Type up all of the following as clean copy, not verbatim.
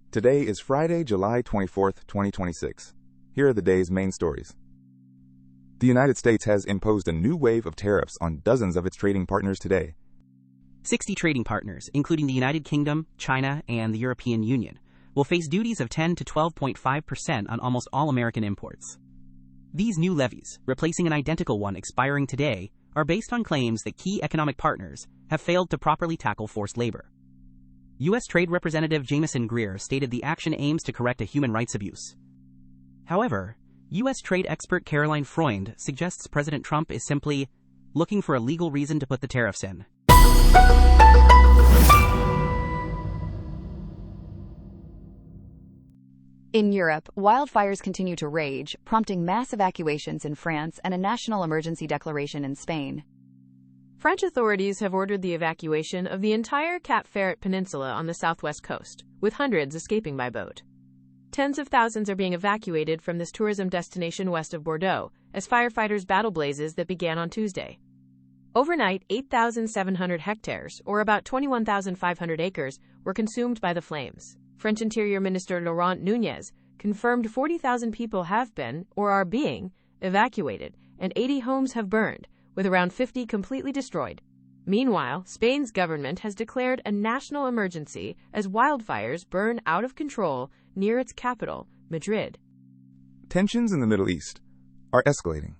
Today is Friday, July 24th, 2026. Here are the day's main stories. The United States has imposed a new wave of tariffs on dozens of its trading partners today. 60 trading partners, including the United Kingdom, China, and the European Union, will face duties of 10 to 12.5% on almost all American imports. These new levies, replacing an identical one expiring today, are based on claims that key economic partners have failed to properly tackle forced labor. U.S. Trade Representative Jamieson Greer stated the action aims to correct a human rights abuse. However, U.S. trade expert Caroline Freund suggests President Trump is simply looking for a legal reason to put the tariffs in. In Europe, wildfires continue to rage, prompting mass evacuations in France and a national emergency declaration in Spain. French authorities have ordered the evacuation of the entire Cap Ferret Peninsula on the southwest coast, with hundreds escaping by boat. Tens of thousands are being evacuated from this tourism destination west of Bordeaux, as firefighters battle blazes that began on Tuesday. Overnight, 8,700 hectares, or about 21,500 acres, were consumed by the flames. French Interior Minister Laurent Nunez confirmed 40,000 people have been, or are being, evacuated, and 80 homes have burned, with around 50 completely destroyed. Meanwhile, Spain's government has declared a national emergency as wildfires burn out of control near its capital, Madrid. Tensions in the Middle East are escalating.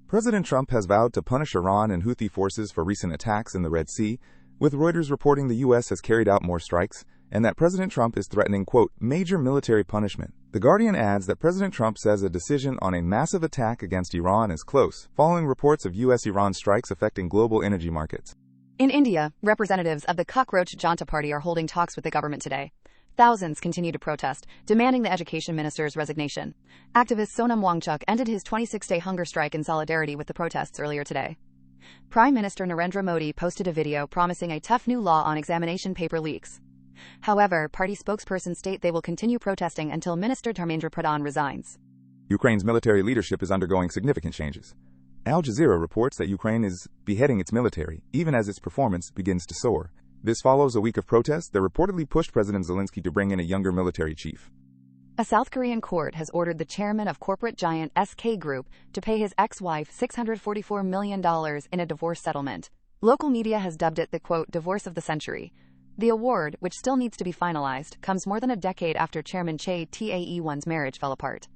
President Trump has vowed to punish Iran and Houthi forces for recent attacks in the Red Sea, with Reuters reporting the U.S. has carried out more strikes, and that President Trump is threatening, quote, major military punishment. The Guardian adds that President Trump says a decision on a massive attack against Iran is close, following reports of U.S.-Iran strikes affecting global energy markets. In India, representatives of the Cockroach Janta Party are holding talks with the government today. Thousands continue to protest, demanding the education minister's resignation. Activist Sonam Wangchuk ended his 26-day hunger strike in solidarity with the protests earlier today. Prime Minister Narendra Modi posted a video promising a tough new law on examination paper leaks. However, party spokespersons state they will continue protesting until Minister Dharmendra Pradhan resigns. Ukraine's military leadership is undergoing significant changes. Al Jazeera reports that Ukraine is beheading its military, even as its performance begins to soar. This follows a week of protests that reportedly pushed President Zelensky to bring in a younger military chief. A South Korean court has ordered the chairman of corporate giant SK Group to pay his ex-wife $644 million in a divorce settlement. Local media has dubbed it the, quote, divorce of the century. The award, which still needs to be finalized, comes more than a decade after Chairman Chae Tae-won's marriage fell apart.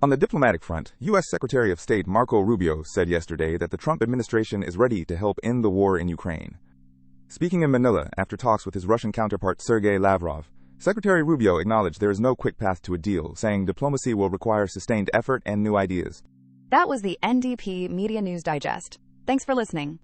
On the diplomatic front, U.S. Secretary of State Marco Rubio said yesterday that the Trump administration is ready to help end the war in Ukraine. Speaking in Manila after talks with his Russian counterpart Sergei Lavrov, Secretary Rubio acknowledged there is no quick path to a deal, saying diplomacy will require sustained effort and new ideas. That was the NDP Media News Digest. Thanks for listening.